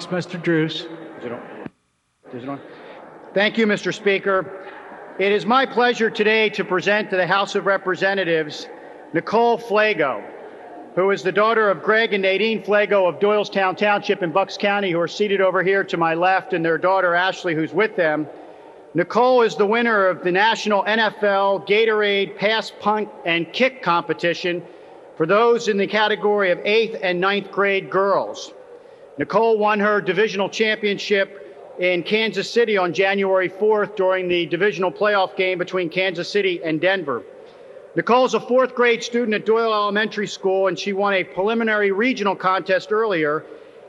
Mr. Drews. Thank you, Mr. Speaker. It is my pleasure today to present to the House of Representatives Nicole Flago, who is the daughter of Greg and Nadine Flago of Doylestown Township in Bucks County, who are seated over here to my left, and their daughter Ashley, who's with them. Nicole is the winner of the National NFL Gatorade Pass, Punt, and Kick competition for those in the category of 8th and 9th grade girls. Nicole won her divisional championship in Kansas City on January 4th during the divisional playoff game between Kansas City and Denver. Nicole is a 4th grade student at Doyle Elementary School, and she won a preliminary regional contest earlier,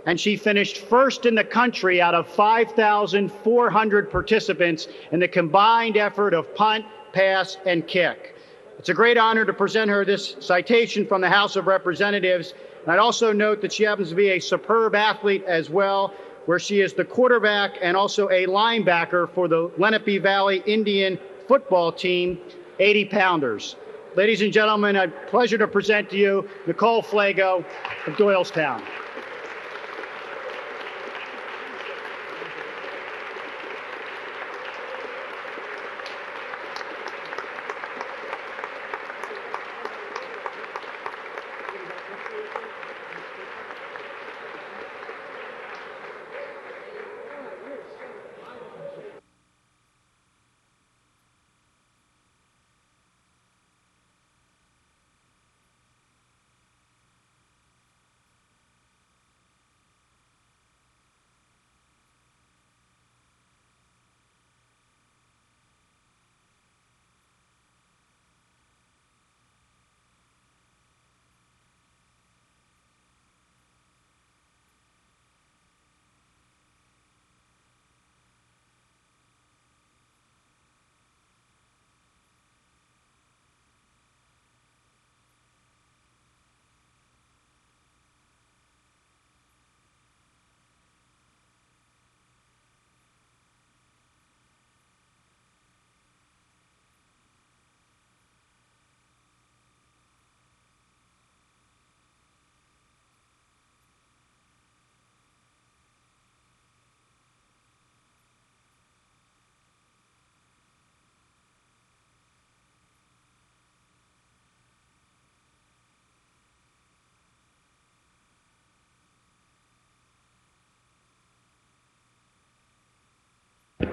and she finished first in the country out of 5,400 participants in the combined effort of punt, pass, and kick. It's a great honor to present her this citation from the House of Representatives. And I'd also note that she happens to be a superb athlete as well, where she is the quarterback and also a linebacker for the Lenape Valley Indian football team, 80-pounders. Ladies and gentlemen, a pleasure to present to you Nicole Flago of Doylestown.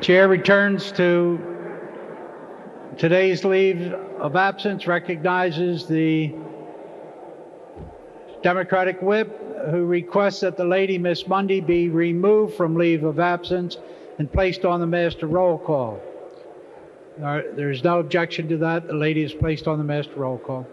Chair returns to today's leave of absence, recognizes the Democratic whip, who requests that the lady, Miss Mundy, be removed from leave of absence and placed on the master roll call. There's no objection to that. The lady is placed on the master roll call.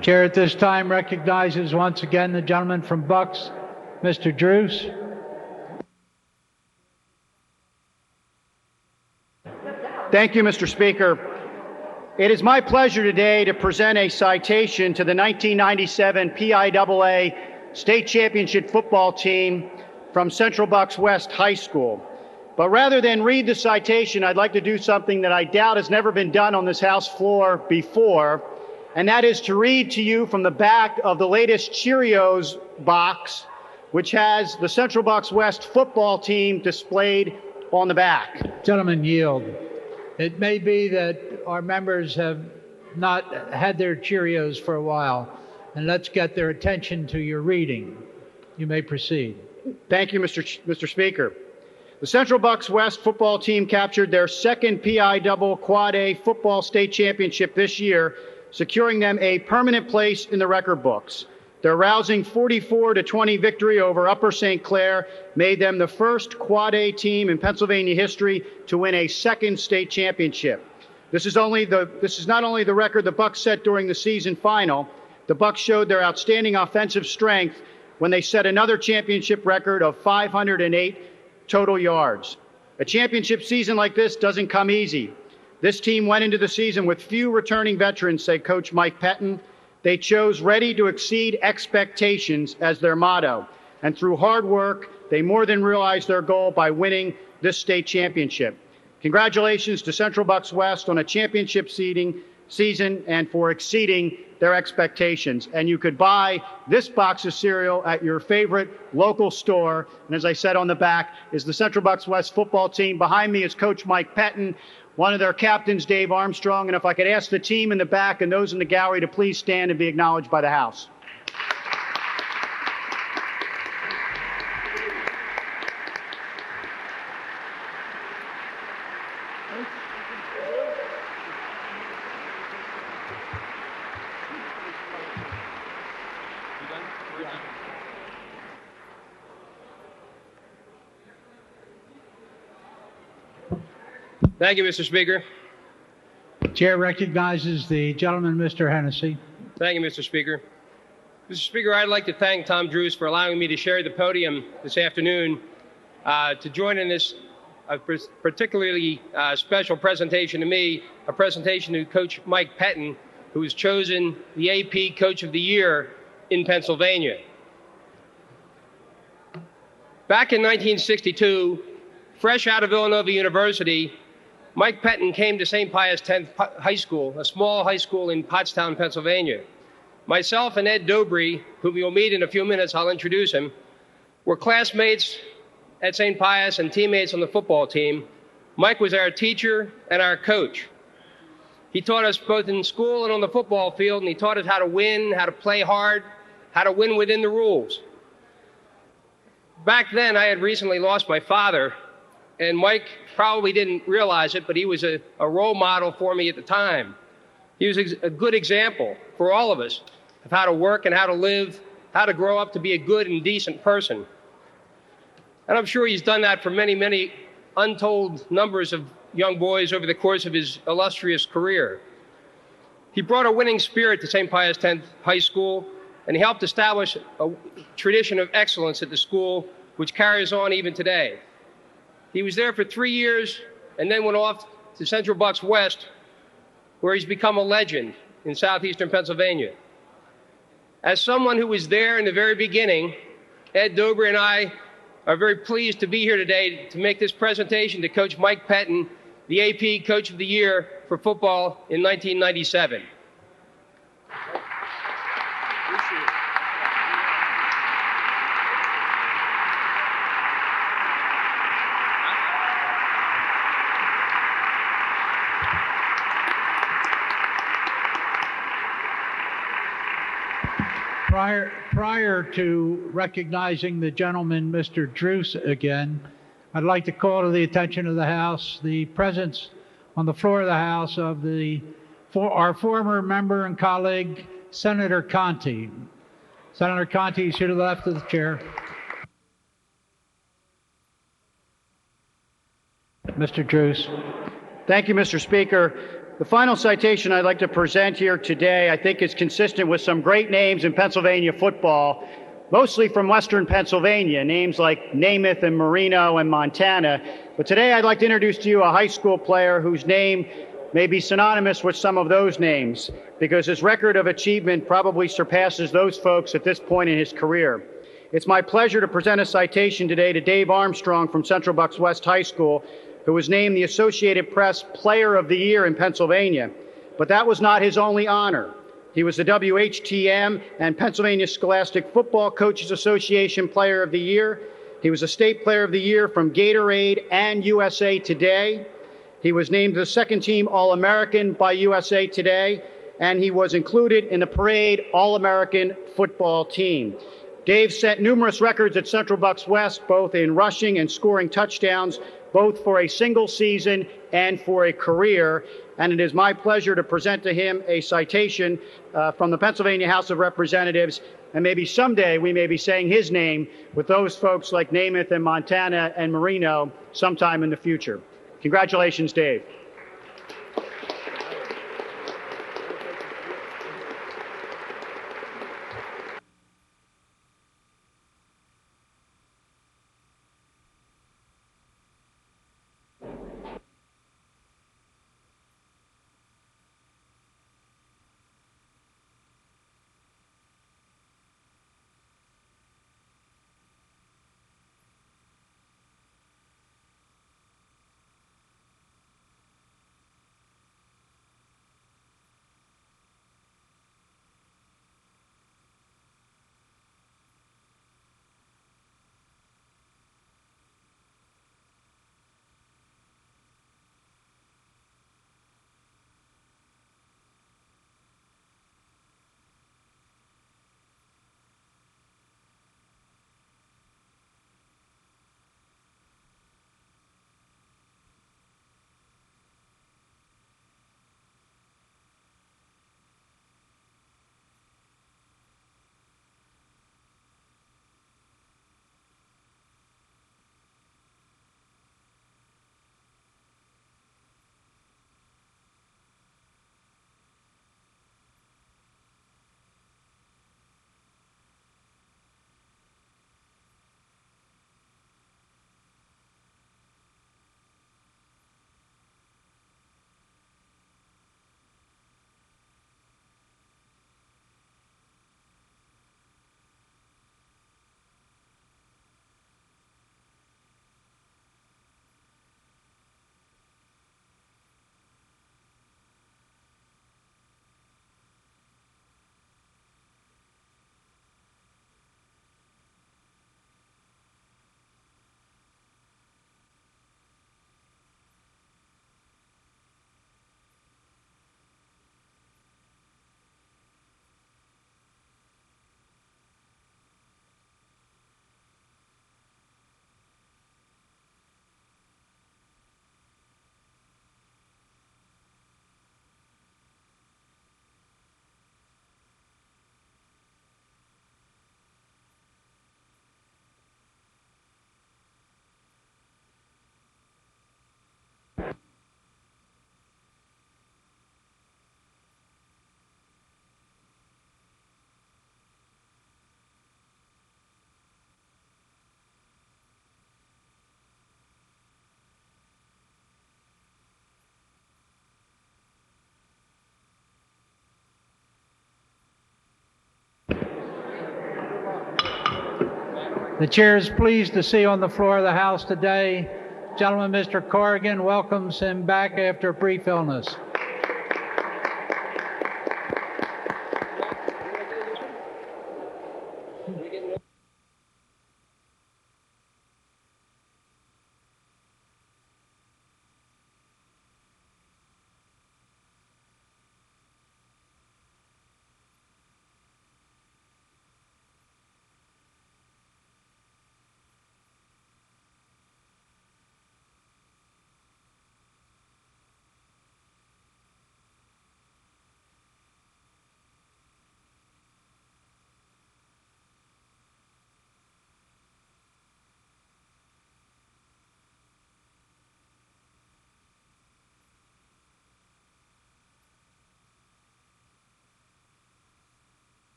Chair at this time recognizes once again the gentleman from Bucks, Mr. Drews. Thank you, Mr. Speaker. It is my pleasure today to present a citation to the 1997 PIAA State Championship football team from Central Bucks West High School. But rather than read the citation, I'd like to do something that I doubt has never been done on this House floor before, and that is to read to you from the back of the latest Cheerios box, which has the Central Bucks West football team displayed on the back. Gentlemen, yield. It may be that our members have not had their Cheerios for a while, and let's get their attention to your reading. You may proceed. Thank you, Mr. Speaker. The Central Bucks West football team captured their second PIAA Quad A football state championship this year, securing them a permanent place in the record books. Their rousing 44-20 victory over Upper St. Clair made them the first Quad A team in Pennsylvania history to win a second state championship. This is not only the record the Bucs set during the season final. The Bucs showed their outstanding offensive strength when they set another championship record of 508 total yards. A championship season like this doesn't come easy. This team went into the season with few returning veterans, said Coach Mike Pettine. They chose ready to exceed expectations as their motto. And through hard work, they more than realized their goal by winning this state championship. Congratulations to Central Bucs West on a championship season and for exceeding their expectations. And you could buy this box of cereal at your favorite local store. And as I said on the back is the Central Bucs West football team. Behind me is Coach Mike Pettine, one of their captains, Dave Armstrong. And if I could ask the team in the back and those in the gallery to please stand and be acknowledged by the House. Thank you, Mr. Speaker. Chair recognizes the gentleman, Mr. Hennessy. Thank you, Mr. Speaker. Mr. Speaker, I'd like to thank Tom Drews for allowing me to share the podium this afternoon to join in this particularly special presentation to me, a presentation to Coach Mike Pettine, who was chosen the AP Coach of the Year in Pennsylvania. Back in 1962, fresh out of Villanova University, Mike Pettine came to St. Pius X High School, a small high school in Pottstown, Pennsylvania. Myself and Ed Dobry, whom you'll meet in a few minutes, I'll introduce him, were classmates at St. Pius and teammates on the football team. Mike was our teacher and our coach. He taught us both in school and on the football field, and he taught us how to win, how to play hard, how to win within the rules. Back then, I had recently lost my father, and Mike probably didn't realize it, but he was a role model for me at the time. He was a good example for all of us of how to work and how to live, how to grow up to be a good and decent person. And I'm sure he's done that for many, many untold numbers of young boys over the course of his illustrious career. He brought a winning spirit to St. Pius X High School, and he helped establish a tradition of excellence at the school, which carries on even today. He was there for 3 years and then went off to Central Bucs West, where he's become a legend in southeastern Pennsylvania. As someone who was there in the very beginning, Ed Dobry and I are very pleased to be here today to make this presentation to Coach Mike Pettine, the AP Coach of the Year for football in 1997. Prior to recognizing the gentleman, Mr. Drews, again, I'd like to call to the attention of the House the presence on the floor of the House of our former member and colleague, Senator Conti. Senator Conti is here to the left of the chair. Mr. Drews. Thank you, Mr. Speaker. The final citation I'd like to present here today, I think, is consistent with some great names in Pennsylvania football, mostly from Western Pennsylvania, names like Namath and Marino and Montana. But today I'd like to introduce to you a high school player whose name may be synonymous with some of those names, because his record of achievement probably surpasses those folks at this point in his career. It's my pleasure to present a citation today to Dave Armstrong from Central Bucs West High School, who was named the Associated Press Player of the Year in Pennsylvania. But that was not his only honor. He was the WHTM and Pennsylvania Scholastic Football Coaches Association Player of the Year. He was a State Player of the Year from Gatorade and USA Today. He was named the second team All-American by USA Today, and he was included in the Parade All-American football team. Dave set numerous records at Central Bucs West, both in rushing and scoring touchdowns, both for a single season and for a career. And it is my pleasure to present to him a citation from the Pennsylvania House of Representatives. And maybe someday we may be saying his name with those folks like Namath and Montana and Marino sometime in the future. Congratulations, Dave. The chair is pleased to see on the floor of the House today, gentleman Mr. Corrigan welcomes him back after a brief illness.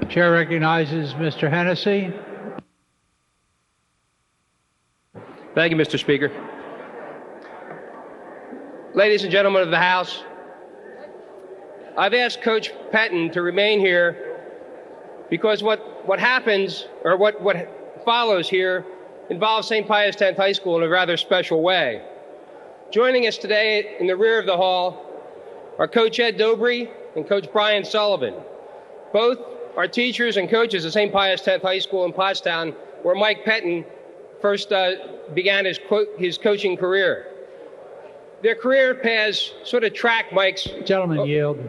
Chair recognizes Mr. Hennessy. Thank you, Mr. Speaker. Ladies and gentlemen of the House, I've asked Coach Pettine to remain here because what happens, or what follows here, involves St. Pius X High School in a rather special way. Joining us today in the rear of the hall are Coach Ed Dobry and Coach Brian Sullivan. Both are teachers and coaches at St. Pius X High School in Pottstown, where Mike Pettine first began his coaching career. Their career paths sort of track Mike's... Gentlemen, yield.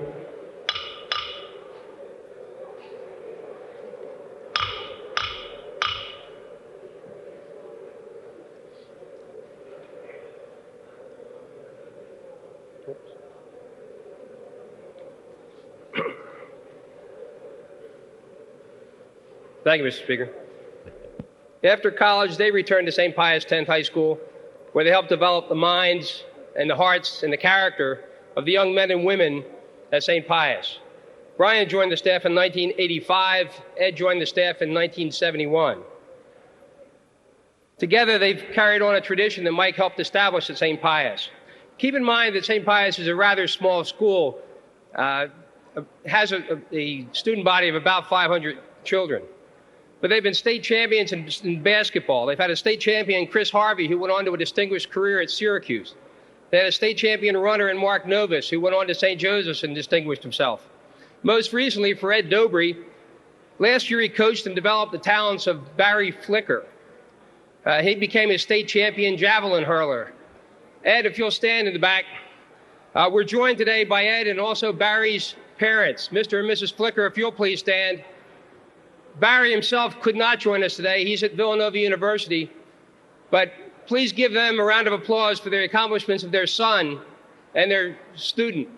Thank you, Mr. Speaker. After college, they returned to St. Pius X High School, where they helped develop the minds and the hearts and the character of the young men and women at St. Pius. Brian joined the staff in 1985. Ed joined the staff in 1971. Together, they've carried on a tradition that Mike helped establish at St. Pius. Keep in mind that St. Pius is a rather small school, has a student body of about 500 children. But they've been state champions in basketball. They've had a state champion, Chris Harvey, who went on to a distinguished career at Syracuse. They had a state champion runner in Mark Novus, who went on to St. Joseph's and distinguished himself. Most recently, for Ed Dobry, last year he coached and developed the talents of Barry Flicker. He became a state champion javelin hurler. Ed, if you'll stand in the back. We're joined today by Ed and also Barry's parents. Mr. and Mrs. Flicker, if you'll please stand. Barry himself could not join us today. He's at Villanova University. But please give them a round of applause for the accomplishments of their son and their student.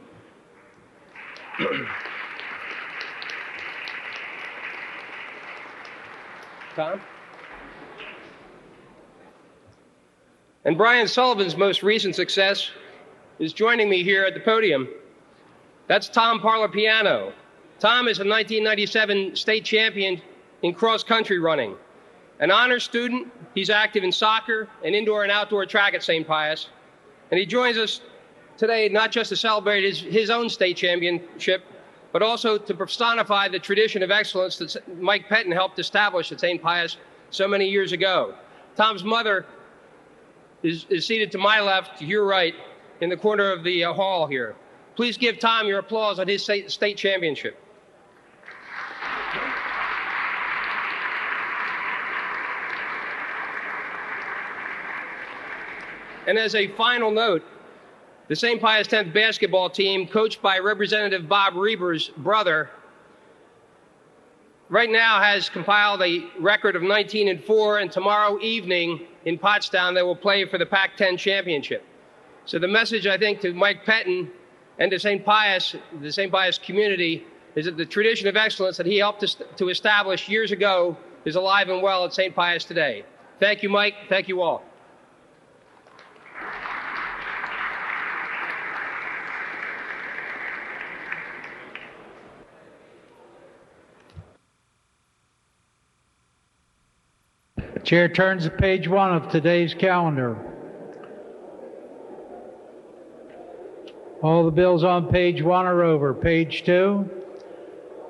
Tom? And Brian Sullivan's most recent success is joining me here at the podium. That's Tom Parlapiano. Tom is a 1997 state champion in cross-country running. An honor student, he's active in soccer and indoor and outdoor track at St. Pius. And he joins us today not just to celebrate his own state championship, but also to personify the tradition of excellence that Mike Pettine helped establish at St. Pius so many years ago. Tom's mother is seated to my left, to your right, in the corner of the hall here. Please give Tom your applause on his state championship. And as a final note, the St. Pius X basketball team, coached by Representative Bob Reber's brother, right now has compiled a record of 19-4, and tomorrow evening in Pottstown they will play for the Pac-10 championship. So the message, I think, to Mike Pettine and to St. Pius, the St. Pius community, is that the tradition of excellence that he helped to establish years ago is alive and well at St. Pius today. Thank you, Mike. Thank you all. Chair turns to page 1 of today's calendar. All the bills on page 1 are over. Page 2,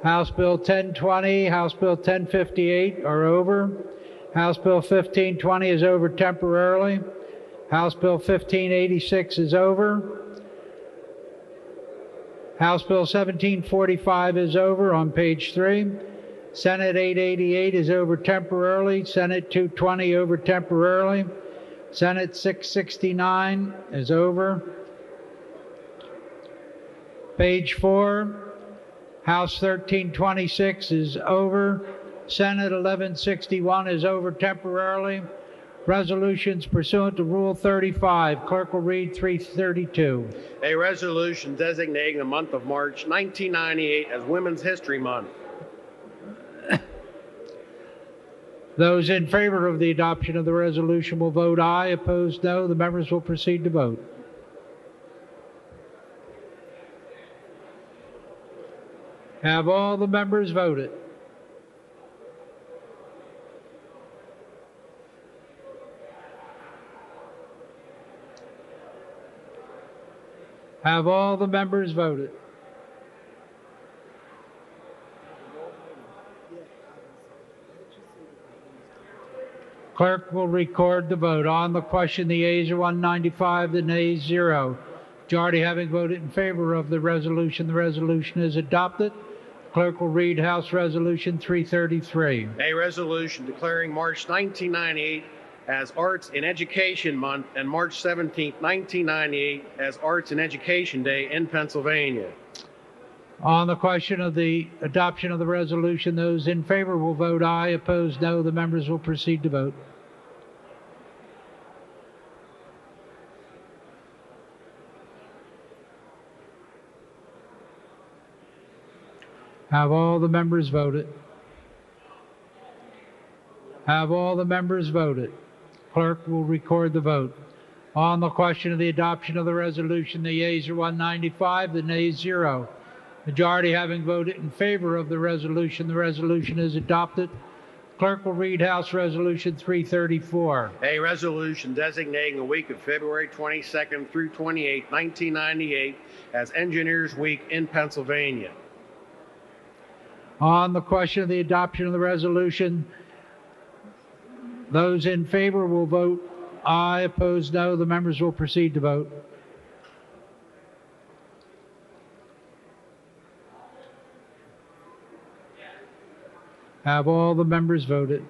House Bill 1020, House Bill 1058 are over. House Bill 1520 is over temporarily. House Bill 1586 is over. House Bill 1745 is over on page 3. Senate 888 is over temporarily. Senate 220 over temporarily. Senate 669 is over. Page 4, House 1326 is over. Senate 1161 is over temporarily. Resolutions pursuant to Rule 35. Clerk will read 332. A resolution designating the month of March 1998 as Women's History Month. Those in favor of the adoption of the resolution will vote aye. Opposed, no. The members will proceed to vote. Have all the members voted? Have all the members voted? Clerk will record the vote. On the question, the yeas are 195, the nays 0. Majority having voted in favor of the resolution is adopted. Clerk will read House Resolution 333. A resolution declaring March 1998 as Arts in Education Month and March 17, 1998 as Arts in Education Day in Pennsylvania. On the question of the adoption of the resolution, those in favor will vote aye. Opposed, no. The members will proceed to vote. Have all the members voted? Have all the members voted? Clerk will record the vote. On the question of the adoption of the resolution, the yeas are 195, the nays 0. Majority having voted in favor of the resolution is adopted. Clerk will read House Resolution 334. A resolution designating the week of February 22nd through 28th, 1998 as Engineers Week in Pennsylvania. On the question of the adoption of the resolution, those in favor will vote aye. Opposed, no. The members will proceed to vote. Have all the members voted?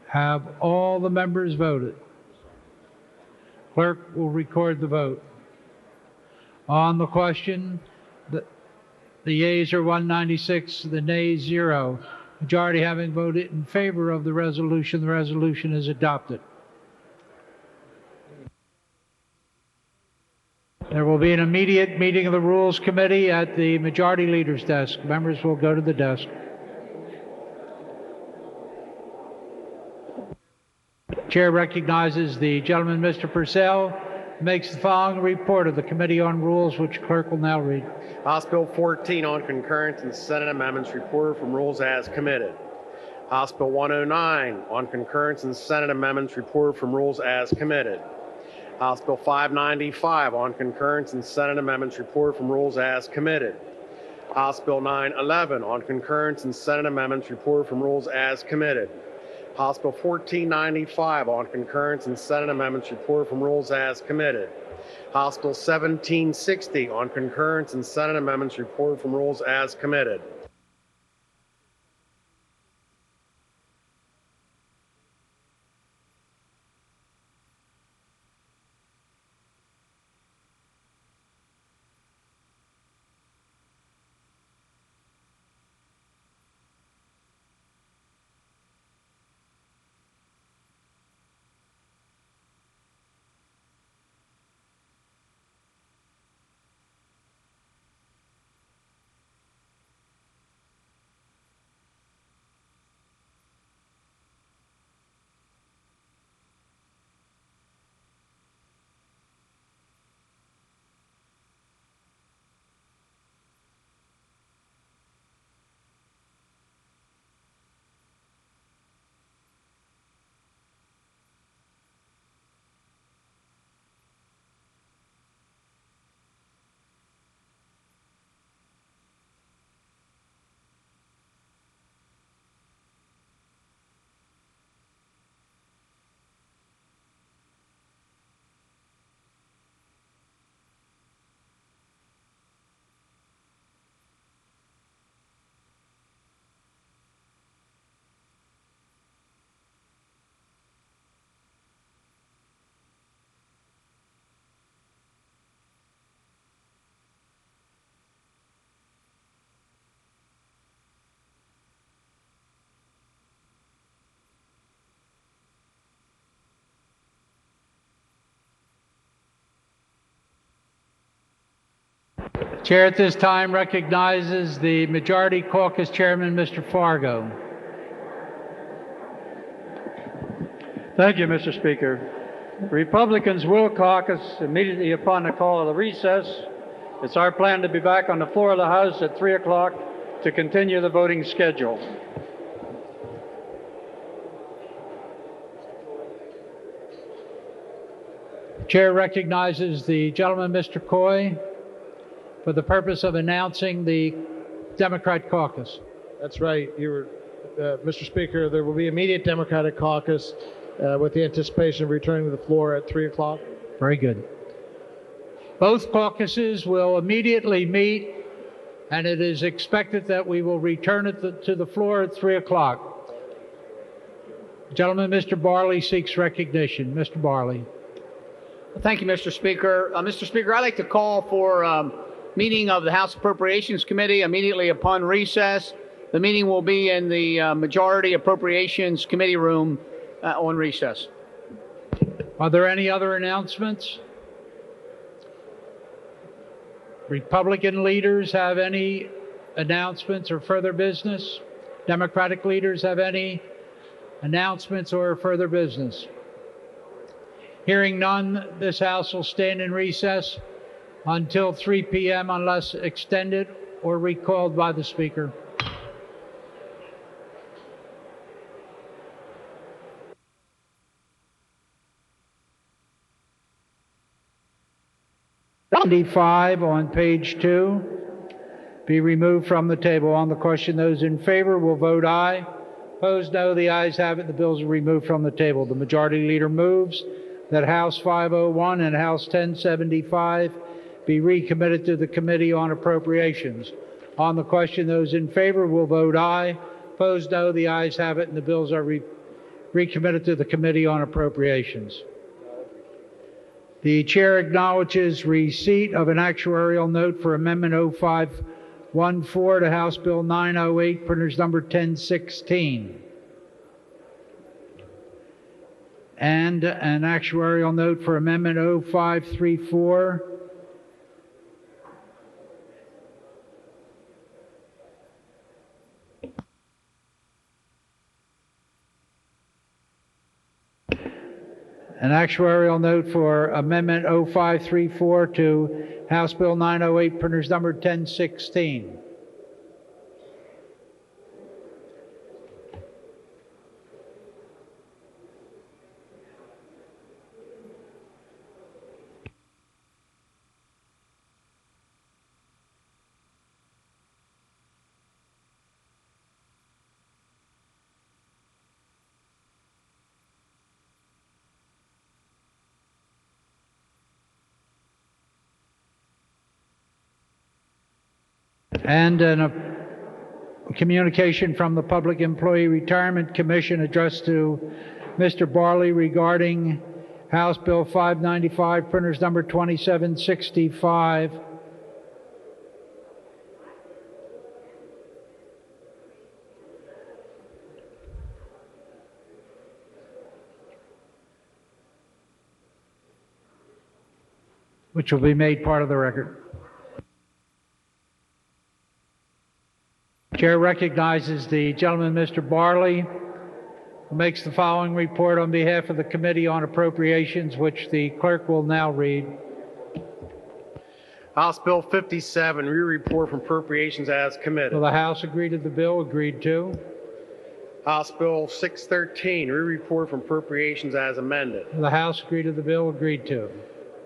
Have all the members voted? Clerk will record the vote. On the question, the yeas are 196, the nays 0. Majority having voted in favor of the resolution is adopted. There will be an immediate meeting of the Rules Committee at the Majority Leader's desk. Members will go to the desk. Chair recognizes the gentleman, Mr. Purcell, makes the following report of the Committee on Rules, which clerk will now read. House Bill 14 on concurrence and Senate amendments reported from rules as committed. House Bill 109 on concurrence and Senate amendments reported from rules as committed. House Bill 595 on concurrence and Senate amendments reported from rules as committed. House Bill 911 on concurrence and Senate amendments reported from rules as committed. House Bill 1495 on concurrence and Senate amendments reported from rules as committed. House Bill 1760 on concurrence and Senate amendments reported from rules as committed. Chair at this time recognizes the Majority Caucus Chairman, Mr. Fargo. Thank you, Mr. Speaker. Republicans will caucus immediately upon the call of the recess. It's our plan to be back on the floor of the House at 3 o'clock to continue the voting schedule. Chair recognizes the gentleman, Mr. Coy, for the purpose of announcing the Democrat caucus. That's right. Mr. Speaker, there will be immediate Democratic caucus with the anticipation of returning to the floor at 3 o'clock. Very good. Both caucuses will immediately meet, and it is expected that we will return it to the floor at 3 o'clock. Gentleman, Mr. Barley seeks recognition. Mr. Barley. Thank you, Mr. Speaker. Mr. Speaker, I'd like to call for meeting of the House Appropriations Committee immediately upon recess. The meeting will be in the Majority Appropriations Committee room on recess. Are there any other announcements? Republican leaders have any announcements or further business? Democratic leaders have any announcements or further business? Hearing none, this House will stand in recess until 3 p.m. unless extended or recalled by the Speaker. $75 on page 2 be removed from the table. On the question, those in favor will vote aye. Opposed, no. The ayes have it. The bills are removed from the table. The Majority Leader moves that House 501 and House 1075 be recommitted to the Committee on Appropriations. On the question, those in favor will vote aye. Opposed, no. The ayes have it, and the bills are recommitted to the Committee on Appropriations. The Chair acknowledges receipt of an actuarial note for Amendment 0514 to House Bill 908, printers number 1016. And an actuarial note for Amendment 0534 an actuarial note for Amendment 0534 to House Bill 908, printers number 1016. And a communication from the Public Employee Retirement Commission addressed to Mr. Barley regarding House Bill 595, printers number 2765. Which will be made part of the record. Chair recognizes the gentleman, Mr. Barley, who makes the following report on behalf of the Committee on Appropriations, which the clerk will now read. House Bill 57, re-report from Appropriations as committed. Will the House agree to the bill? Agreed to. House Bill 613, re-report from Appropriations as amended. Will the House agree to the bill? Agreed to.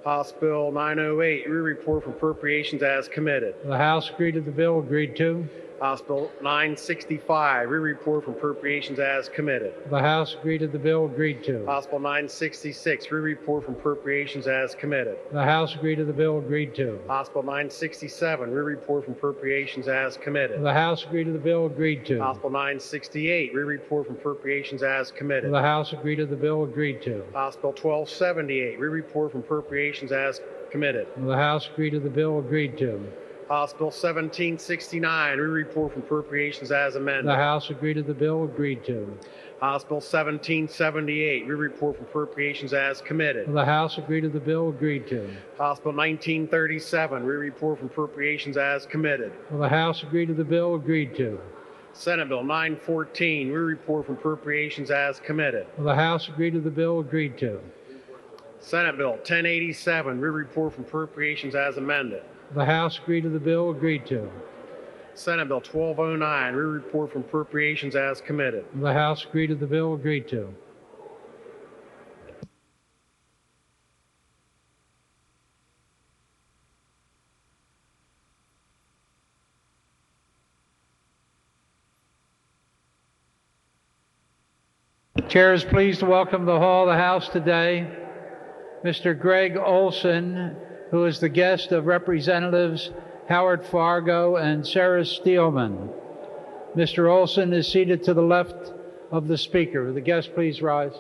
House Bill 908, re-report from Appropriations as committed. Will the House agree to the bill? Agreed to. House Bill 965, re-report from Appropriations as committed. Will the House agree to the bill? Agreed to. House Bill 966, re-report from Appropriations as committed. Will the House agree to the bill? Agreed to. House Bill 967, re-report from Appropriations as committed. Will the House agree to the bill? Agreed to. House Bill 968, re-report from Appropriations as committed. Will the House agree to the bill? Agreed to. House Bill 1278, re-report from Appropriations as committed. Will the House agree to the bill? Agreed to. House Bill 1769, re-report from Appropriations as amended. The House agree to the bill? Agreed to. House Bill 1778, re-report from appropriations as committed. Will the House agree to the bill? Agreed to. House Bill 1937, re-report from appropriations as committed. Will the House agree to the bill? Agreed to. Senate Bill 914, re-report from appropriations as committed. Will the House agree to the bill? Agreed to. Senate Bill 1087, re-report from appropriations as amended. Will the House agree to the bill? Agreed to. Senate Bill 1209, re-report from appropriations as committed. Will the House agree to the bill? Agreed to. Chair is pleased to welcome to the Hall of the House today Mr. Greg Olson, who is the guest of Representatives Howard Fargo and Sarah Steelman. Mr. Olson is seated to the left of the Speaker. Will the guest please rise?